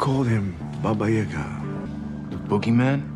called him Baba Yaga. The boogeyman?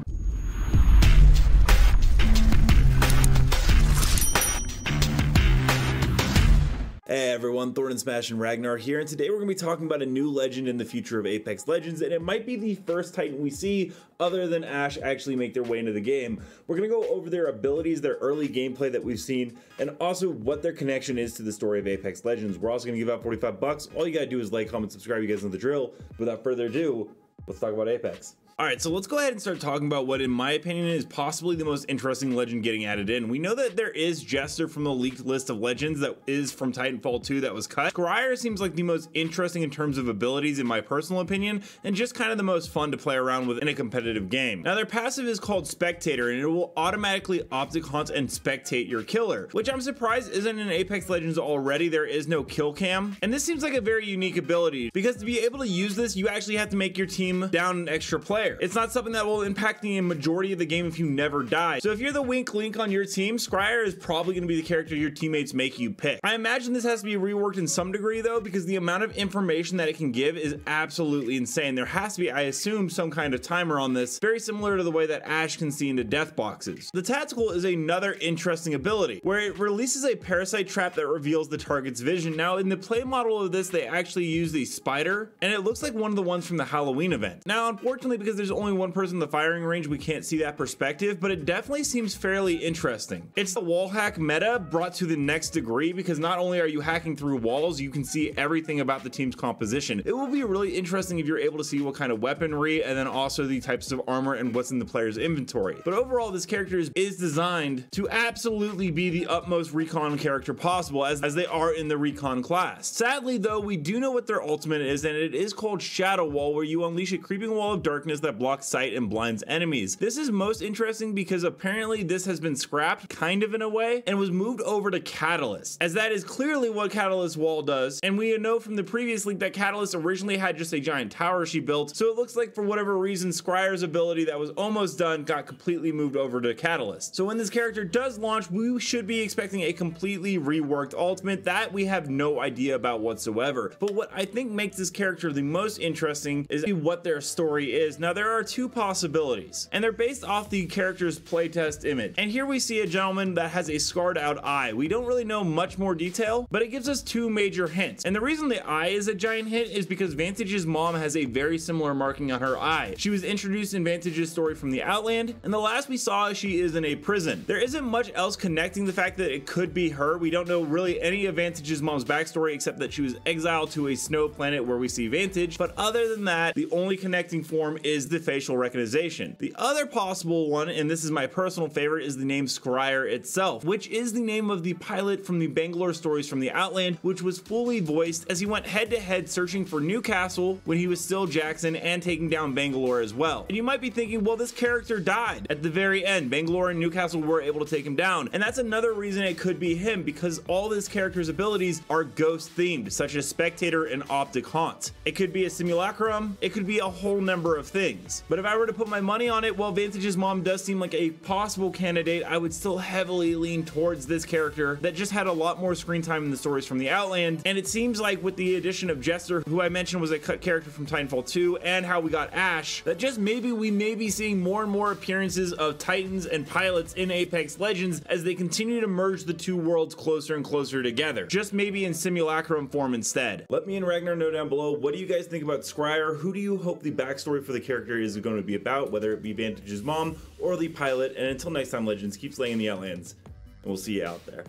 Hey everyone, Thordan Smash and Ragnar here, and today we're going to be talking about a new legend in the future of Apex Legends, and it might be the first Titan we see other than Ashe actually make their way into the game. We're going to go over their abilities, their early gameplay that we've seen, and also what their connection is to the story of Apex Legends. We're also going to give out 45 bucks. All you got to do is like, comment, subscribe. You guys know the drill. Without further ado, let's talk about Apex. Alright, so let's go ahead and start talking about what, in my opinion, is possibly the most interesting legend getting added in. We know that there is Jester from the leaked list of legends that is from Titanfall 2 that was cut. Scryer seems like the most interesting in terms of abilities, in my personal opinion, and just kind of the most fun to play around with in a competitive game. Now, their passive is called Spectator, and it will automatically optic hunt and spectate your killer, which I'm surprised isn't in Apex Legends already. There is no kill cam, and this seems like a very unique ability, because to be able to use this, you actually have to make your team down an extra player. It's not something that will impact the majority of the game if you never die. So if you're the weak link on your team, Scryer is probably going to be the character your teammates make you pick. I imagine this has to be reworked in some degree though, because the amount of information that it can give is absolutely insane. There has to be, I assume, some kind of timer on this, very similar to the way that Ashe can see into death boxes. The tactical is another interesting ability, where it releases a parasite trap that reveals the target's vision. Now, in the play model of this, they actually use the spider, and it looks like one of the ones from the Halloween event. Now, unfortunately, because there's only one person in the firing range, we can't see that perspective, but it definitely seems fairly interesting. It's the wall hack meta brought to the next degree, because not only are you hacking through walls, you can see everything about the team's composition. It will be really interesting if you're able to see what kind of weaponry and then also the types of armor and what's in the player's inventory. But overall, this character is designed to absolutely be the utmost recon character possible, as they are in the recon class. Sadly though, we do know what their ultimate is, and it is called Shadow Wall, where you unleash a creeping wall of darkness that blocks sight and blinds enemies. This is most interesting because apparently this has been scrapped, kind of in a way, and was moved over to Catalyst, as that is clearly what Catalyst Wall does, and we know from the previous leak that Catalyst originally had just a giant tower she built, so it looks like for whatever reason Scryer's ability that was almost done got completely moved over to Catalyst. So when this character does launch, we should be expecting a completely reworked ultimate that we have no idea about whatsoever. But what I think makes this character the most interesting is what their story is. Now, there are two possibilities, and they're based off the character's playtest image. And here we see a gentleman that has a scarred out eye. We don't really know much more detail, but it gives us two major hints. And the reason the eye is a giant hint is because Vantage's mom has a very similar marking on her eye. She was introduced in Vantage's story from the Outland, and the last we saw, she is in a prison. There isn't much else connecting the fact that it could be her. We don't know really any of Vantage's mom's backstory except that she was exiled to a snow planet where we see Vantage, but other than that, the only connecting form is the facial recognition. The other possible one, and this is my personal favorite, is the name Scryer itself, which is the name of the pilot from the Bangalore stories from the Outland, which was fully voiced as he went head to head searching for Newcastle when he was still Jackson and taking down Bangalore as well. And you might be thinking, well, this character died at the very end. Bangalore and Newcastle were able to take him down, and that's another reason it could be him, because all this character's abilities are ghost themed, such as Spectator and Optic Haunt. It could be a simulacrum, it could be a whole number of things. But if I were to put my money on it, while Vantage's mom does seem like a possible candidate, I would still heavily lean towards this character that just had a lot more screen time in the stories from the Outland. And it seems like with the addition of Jester, who I mentioned was a cut character from Titanfall 2, and how we got Ashe, that just maybe we may be seeing more and more appearances of Titans and pilots in Apex Legends as they continue to merge the two worlds closer and closer together, just maybe in simulacrum form instead. Let me and Ragnar know down below, what do you guys think about Scryer? Who do you hope the backstory for the character is going to be about, whether it be Vantage's mom or the pilot? And until next time, Legends, keep slaying the Outlands, and we'll see you out there.